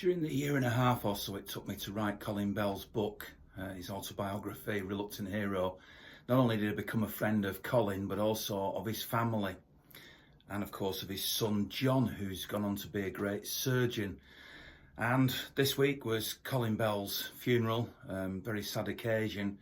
During the year and a half or so it took me to write Colin Bell's book, his autobiography, Reluctant Hero, not only did I become a friend of Colin, but also of his family, and of course of his son Jon, who's gone on to be a great surgeon. And this week was Colin Bell's funeral, very sad occasion,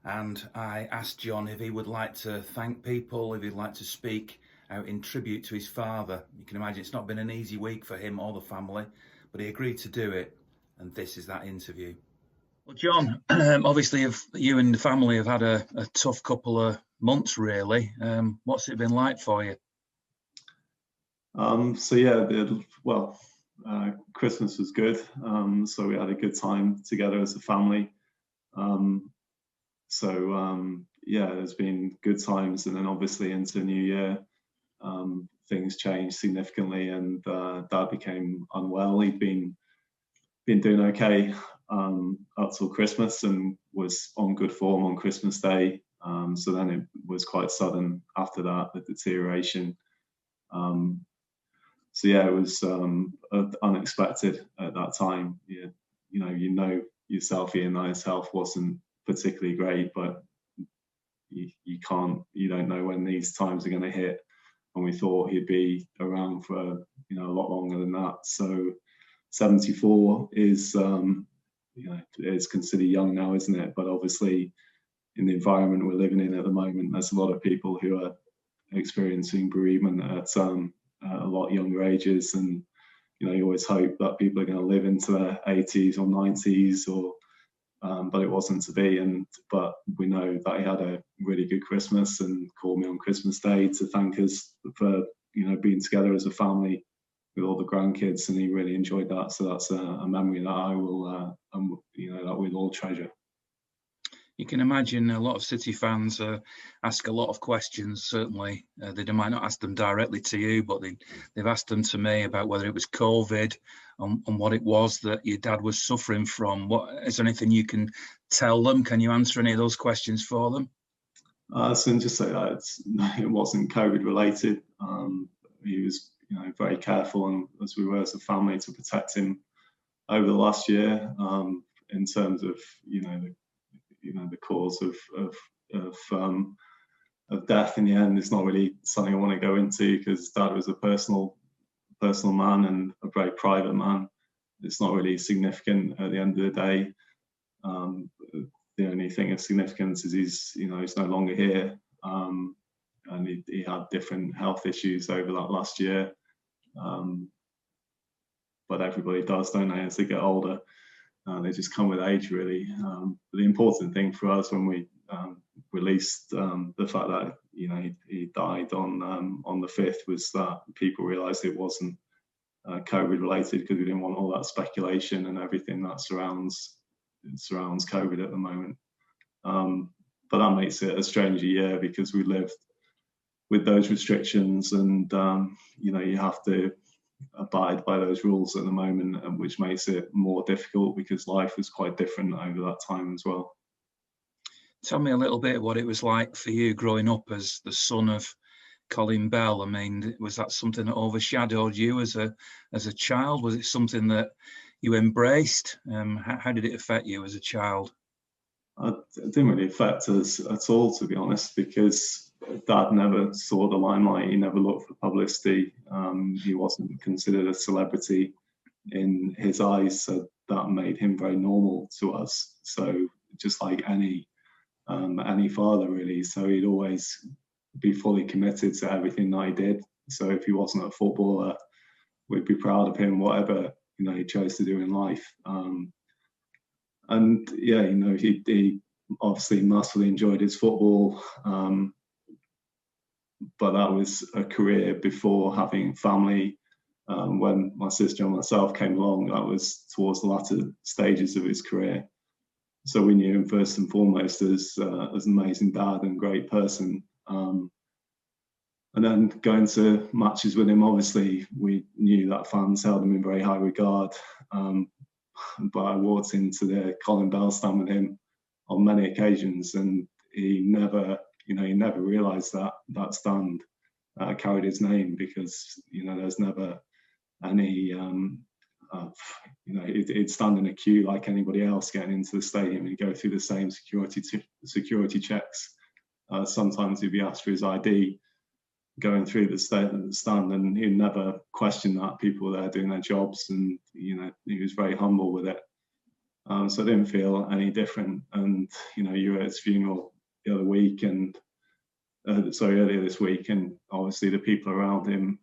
and I asked Jon if he would like to thank people, if he'd like to speak out in tribute to his father. You can imagine it's not been an easy week for him or the family, but he agreed to do it, and this is that interview. Well, Jon, obviously you and the family have had a tough couple of months, really. What's it been like for you? Christmas was good. So we had a good time together as a family. There's been good times, and then obviously into the new year, things changed significantly, and Dad became unwell. He'd been doing okay up till Christmas and was on good form on Christmas Day. So then it was quite sudden after that, the deterioration. It was unexpected at that time. You know yourself, Ian, that his health wasn't particularly great, but you don't know when these times are going to hit. And we thought he'd be around for a lot longer than that. So 74 is is considered young now, isn't it? But obviously, in the environment we're living in at the moment, there's a lot of people who are experiencing bereavement at a lot younger ages, and you always hope that people are going to live into their 80s or 90s, but it wasn't to be. But we know that he had a really good Christmas and called me on Christmas Day to thank us for being together as a family with all the grandkids, and he really enjoyed that. So that's a memory that I will, that we'll all treasure. You can imagine a lot of City fans ask a lot of questions. Certainly, they might not ask them directly to you, but they've asked them to me about whether it was COVID and what it was that your dad was suffering from. Is there anything you can tell them? Can you answer any of those questions for them? So just say that it wasn't COVID related. He was very careful, and as we were as a family, to protect him over the last year, in terms of the cause of death. In the end, it's not really something I want to go into, because Dad was a personal man and a very private man. It's not really significant at the end of the day. The only thing of significance is he's no longer here, and he had different health issues over that last year. But everybody does, don't they, as they get older? They just come with age, really. The important thing for us when we released the fact that he died on the 5th was that people realised it wasn't COVID related, because we didn't want all that speculation and everything that surrounds COVID at the moment. But that makes it a stranger year, because we lived with those restrictions, and you have to abide by those rules at the moment, which makes it more difficult, because life was quite different over that time as well. Tell me a little bit what it was like for you growing up as the son of Colin Bell. I mean, was that something that overshadowed you as a child? Was it something that you embraced? How did it affect you as a child? It didn't really affect us at all, to be honest, because Dad never saw the limelight. He never looked for publicity. He wasn't considered a celebrity in his eyes, so that made him very normal to us. So just like any father, really. So he'd always be fully committed to everything that he did. So if he wasn't a footballer, we'd be proud of him, whatever he chose to do in life. He obviously massively enjoyed his football, but that was a career before having family. When my sister and myself came along, that was towards the latter stages of his career. So we knew him first and foremost as an amazing dad and great person. And then going to matches with him, obviously we knew that fans held him in very high regard. But I walked into the Colin Bell Stand with him on many occasions, and he never realised that stand carried his name, because there's never any you know, he'd stand in a queue like anybody else getting into the stadium. He'd go through the same security checks. Sometimes he'd be asked for his ID going through the stand, and he'd never question that. People were there doing their jobs, and you know, he was very humble with it. So I didn't feel any different. And you know, you were at his funeral the other week, and earlier this week, and obviously the people around him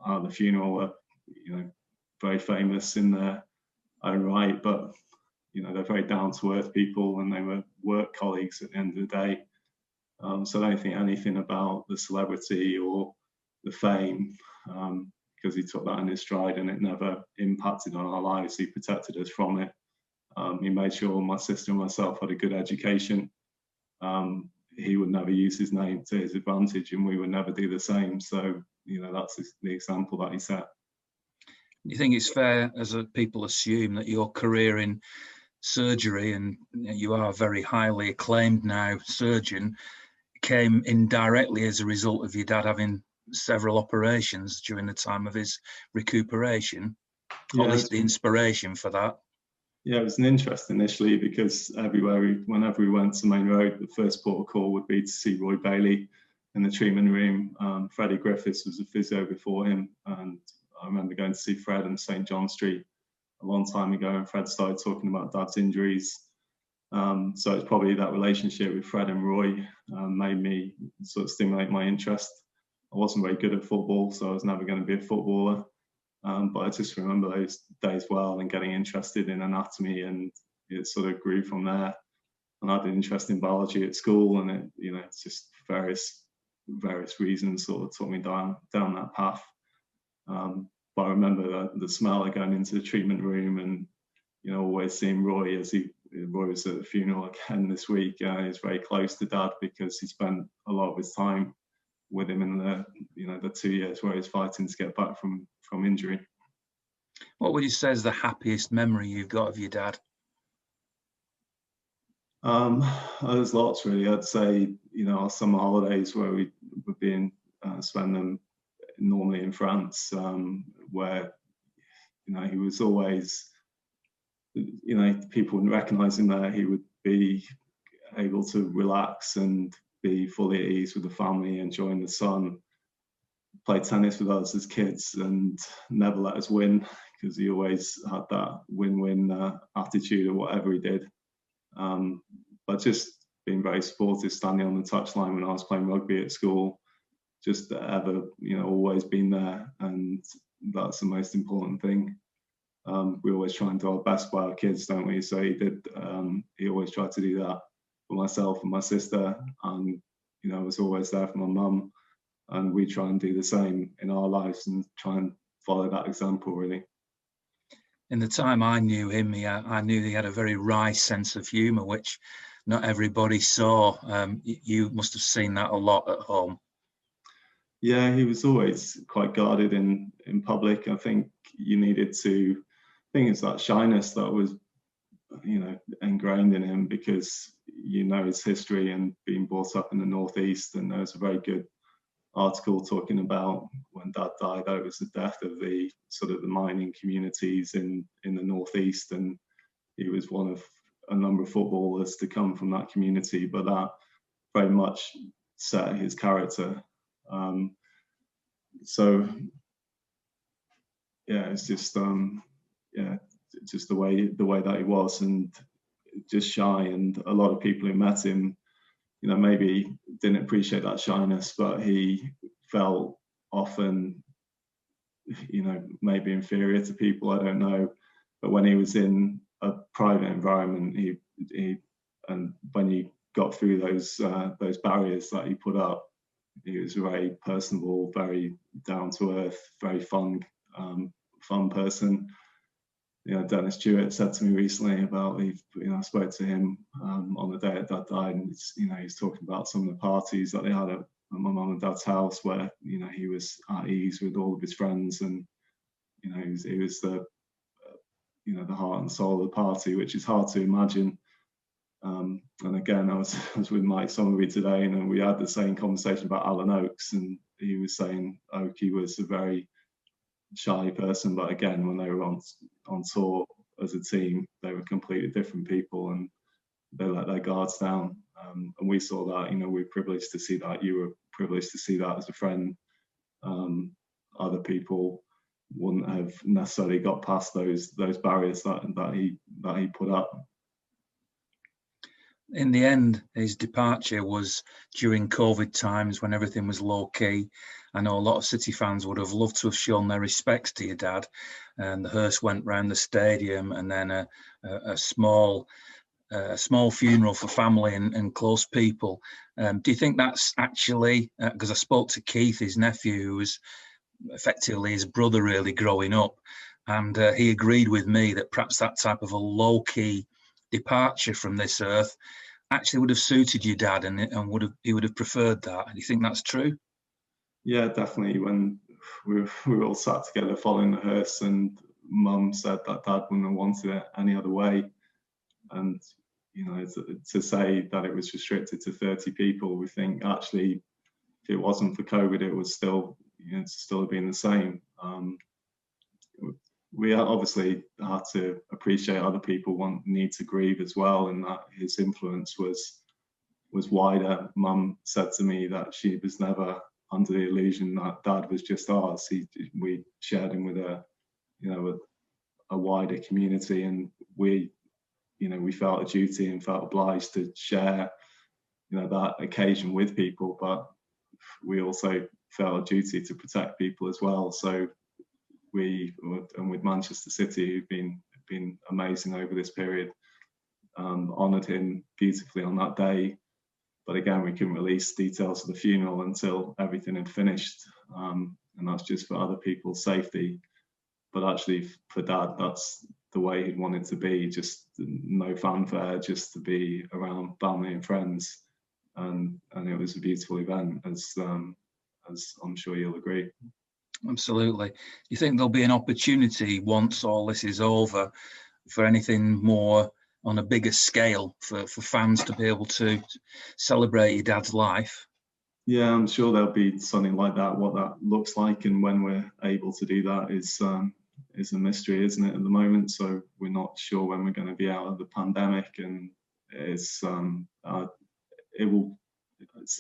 at the funeral were, you know, very famous in their own right, but you know, they're very down to earth people, and they were work colleagues at the end of the day. So I don't think anything about the celebrity or the fame, because he took that in his stride, and it never impacted on our lives. He protected us from it. He made sure my sister and myself had a good education. He would never use his name to his advantage, and we would never do the same. So, you know, that's the example that he set. Do you think it's fair, as people assume, that your career in surgery, and you are a very highly acclaimed now surgeon, came indirectly as a result of your dad having several operations during the time of his recuperation? Or at least the inspiration for that? Yeah, it was an interest initially, because whenever we went to Main Road, the first port of call would be to see Roy Bailey in the treatment room. Freddie Griffiths was a physio before him, and I remember going to see Fred in St John Street a long time ago, and Fred started talking about Dad's injuries. So it's probably that relationship with Fred and Roy made me sort of stimulate my interest. I wasn't very good at football, so I was never going to be a footballer. But I just remember those days well, and getting interested in anatomy, and it sort of grew from there. And I had an interest in biology at school, and it, you know, it's just various reasons sort of took me down that path. But I remember the smell of going into the treatment room, and you know, always seeing Roy Roy was at the funeral again this week. He's very close to Dad, because he spent a lot of his time with him in the 2 years where he was fighting to get back from injury. What would you say is the happiest memory you've got of your dad? There's lots, really. I'd say, you know, our summer holidays where we would spend them normally in France, where, you know, he was always, you know, people wouldn't recognise him there. He would be able to relax and be fully at ease with the family, enjoying the sun, play tennis with us as kids, and never let us win, because he always had that win-win attitude of whatever he did. But just being very supportive, standing on the touchline when I was playing rugby at school, just ever, you know, always been there, and that's the most important thing. We always try and do our best by our kids, don't we? So he did. He always tried to do that for myself and my sister, and you know, was always there for my mum. And we try and do the same in our lives, and try and follow that example, really. In the time I knew him, I knew he had a very wry sense of humour, which not everybody saw. You must have seen that a lot at home. Yeah, he was always quite guarded in public. I think you needed to. I think it's that shyness that was, you know, ingrained in him, because you know his history and being brought up in the Northeast. And there was a very good article talking about when Dad died, that it was the death of the sort of the mining communities in the Northeast, and he was one of a number of footballers to come from that community, but that very much set his character. So yeah, it's just just the way that he was, and just shy. And a lot of people who met him, you know, maybe didn't appreciate that shyness, but he felt often, you know, maybe inferior to people, I don't know. But when he was in a private environment, he and when you got through those barriers that he put up, he was very personable, very down to earth, very fun person. You know, Dennis Stewart said to me recently about, you know, I spoke to him on the day that Dad died, and you know, he's talking about some of the parties that they had at my mum and Dad's house, where, you know, he was at ease with all of his friends, and you know, he was the you know, the heart and soul of the party, which is hard to imagine. And again, I was with Mike Somerby today, and we had the same conversation about Alan Oakes, and he was saying Oakey was a very shy person, but again, when they were on tour as a team, they were completely different people, and they let their guards down. And we saw that. We were privileged to see that. You were privileged to see that as a friend. Other people wouldn't have necessarily got past those barriers that he put up. In the end, his departure was during COVID times when everything was low key. I know a lot of City fans would have loved to have shown their respects to your dad, and the hearse went round the stadium, and then a small funeral for family and close people. Do you think that's actually, because I spoke to Keith, his nephew, who was effectively his brother really growing up, and he agreed with me that perhaps that type of a low-key departure from this earth actually would have suited your dad, and he would have preferred that. Do you think that's true? Yeah, definitely. When we were all sat together following the hearse, and Mum said that Dad wouldn't have wanted it any other way, and to say that it was restricted to 30 people, we think actually if it wasn't for COVID, it would still have been the same. We obviously had to appreciate other people need to grieve as well, and that his influence was wider. Mum said to me that she was never under the illusion that Dad was just ours. We shared him with a wider community, and we felt a duty and felt obliged to share that occasion with people, but we also felt a duty to protect people as well. So and with Manchester City, who've been amazing over this period, honoured him beautifully on that day. But again, we couldn't release details of the funeral until everything had finished, and that's just for other people's safety. But actually, for Dad, that's the way he'd wanted to be, just no fanfare, just to be around family and friends. And it was a beautiful event, as I'm sure you'll agree. Absolutely. You think there'll be an opportunity once all this is over for anything more on a bigger scale for fans to be able to celebrate your dad's life? Yeah, I'm sure there'll be something like that. What that looks like and when we're able to do that is a mystery, isn't it, at the moment? So we're not sure when we're going to be out of the pandemic, and it's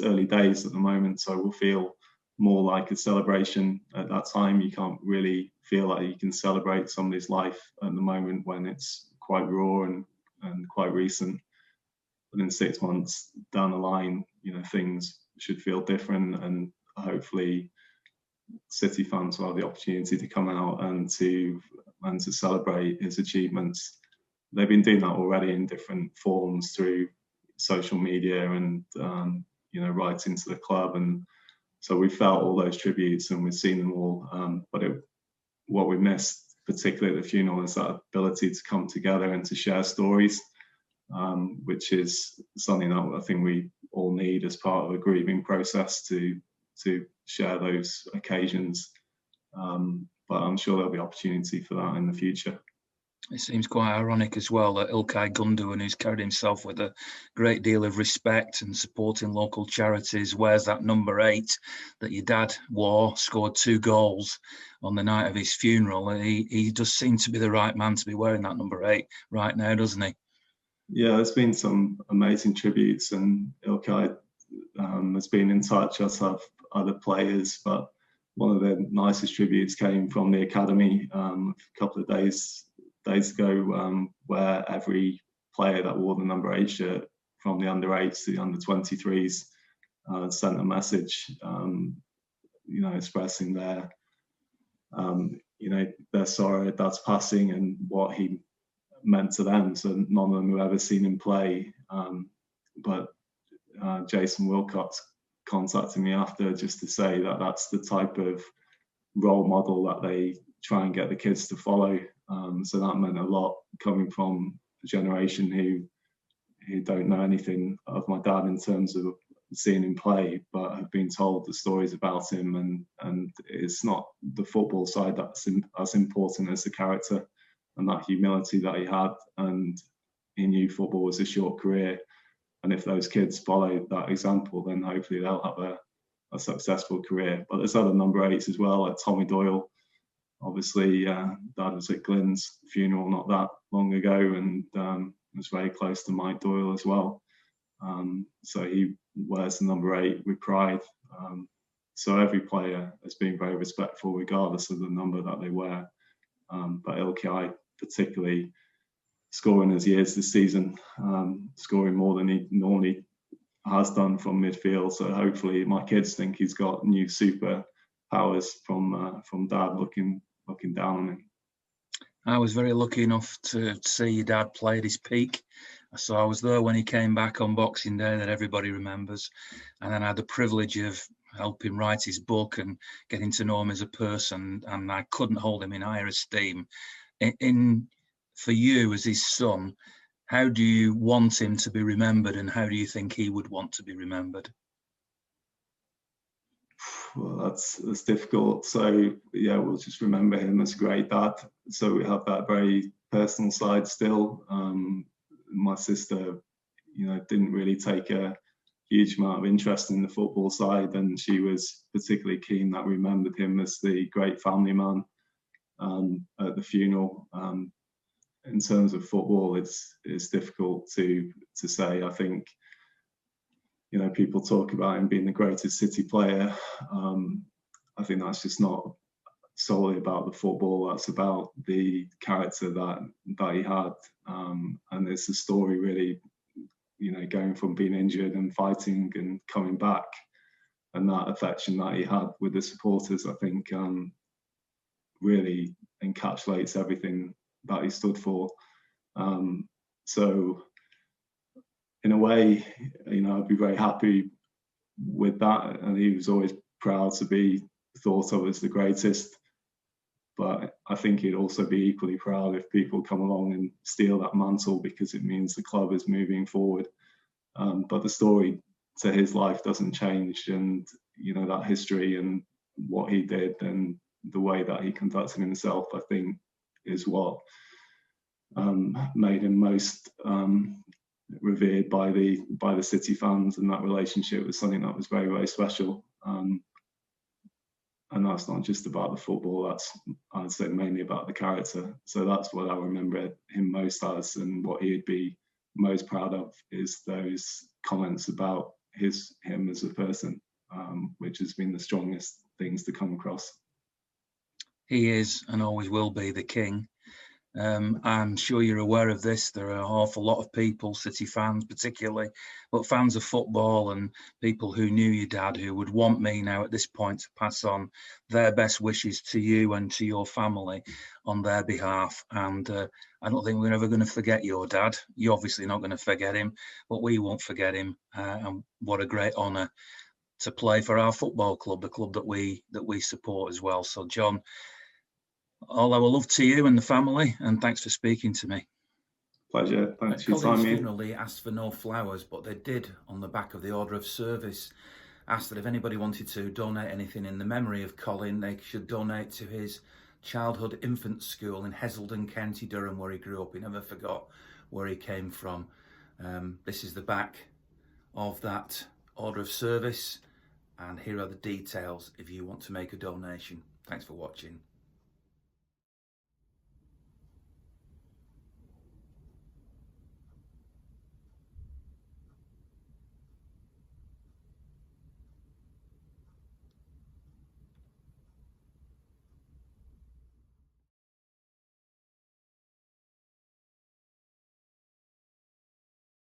early days at the moment, so we'll feel more like a celebration at that time. You can't really feel like you can celebrate somebody's life at the moment when it's quite raw and quite recent. But in 6 months down the line, things should feel different, and hopefully City fans will have the opportunity to come out and to celebrate his achievements. They've been doing that already in different forms through social media and writing to the club, and so we felt all those tributes and we've seen them all. But what we missed, particularly at the funeral, is that ability to come together and to share stories, which is something that I think we all need as part of a grieving process, to share those occasions. But I'm sure there'll be opportunity for that in the future. It seems quite ironic as well that Ilkay Gundogan, who's carried himself with a great deal of respect and supporting local charities, wears that number 8 that your dad wore, scored 2 goals on the night of his funeral. He does seem to be the right man to be wearing that number 8 right now, doesn't he? Yeah, there's been some amazing tributes, and Ilkay has been in touch, as have other players. But one of the nicest tributes came from the academy a couple of days ago, where every player that wore the number 8 shirt, from the under 8s to the under 23s, sent a message, expressing their sorrow at Dad's passing and what he meant to them. So none of them have ever seen him play, but Jason Wilcox contacted me after just to say that that's the type of role model that they try and get the kids to follow. So that meant a lot, coming from a generation who don't know anything of my dad in terms of seeing him play, but have been told the stories about him, and it's not the football side that's as important as the character and that humility that he had. And he knew football was a short career, and if those kids follow that example, then hopefully they'll have a successful career. But there's other number 8s as well, like Tommy Doyle, obviously, Dad was at Glyn's funeral not that long ago, and was very close to Mike Doyle as well. So he wears the number 8 with pride. So every player has been very respectful, regardless of the number that they wear. But Ilkay, particularly scoring as he is this season, scoring more than he normally has done from midfield. So hopefully, my kids think he's got new super powers from Dad looking down on him. I was very lucky enough to see your dad play at his peak. So I was there when he came back on Boxing Day that everybody remembers. And then I had the privilege of helping write his book and getting to know him as a person. And I couldn't hold him in higher esteem. For you as his son, how do you want him to be remembered, and how do you think he would want to be remembered? Well, that's difficult. So yeah, we'll just remember him as a great dad. So we have that very personal side still. My sister, didn't really take a huge amount of interest in the football side, and she was particularly keen that we remembered him as the great family man at the funeral. In terms of football, it's difficult to say. I think people talk about him being the greatest City player. I think that's just not solely about the football. That's about the character that he had, and it's a story really, going from being injured and fighting and coming back, and that affection that he had with the supporters, I think, really encapsulates everything that he stood for. So in a way, I'd be very happy with that. And he was always proud to be thought of as the greatest. But I think he'd also be equally proud if people come along and steal that mantle, because it means the club is moving forward. But the story to his life doesn't change. And, that history and what he did and the way that he conducted himself, I think, is what made him most revered by the City fans, and that relationship was something that was very, very special. And that's not just about the football, that's, I'd say, mainly about the character. So that's what I remember him most as, and what he'd be most proud of is those comments about him as a person, which has been the strongest things to come across. He is and always will be the king. I'm sure you're aware of this. There are an awful lot of people, City fans particularly, but fans of football and people who knew your dad, who would want me now at this point to pass on their best wishes to you and to your family on their behalf. And I don't think we're ever going to forget your dad. You're obviously not going to forget him, but we won't forget him. And what a great honour to play for our football club, the club that we support as well. So, Jon, all our love to you and the family, and thanks for speaking to me. Pleasure. Thanks for your Colin's time, Ian. funeral, they asked for no flowers, but they did, on the back of the order of service, ask that if anybody wanted to donate anything in the memory of Colin, they should donate to his childhood infant school in Heselden, County Durham, where he grew up. He never forgot where he came from. This is the back of that order of service, and here are the details if you want to make a donation. Thanks for watching.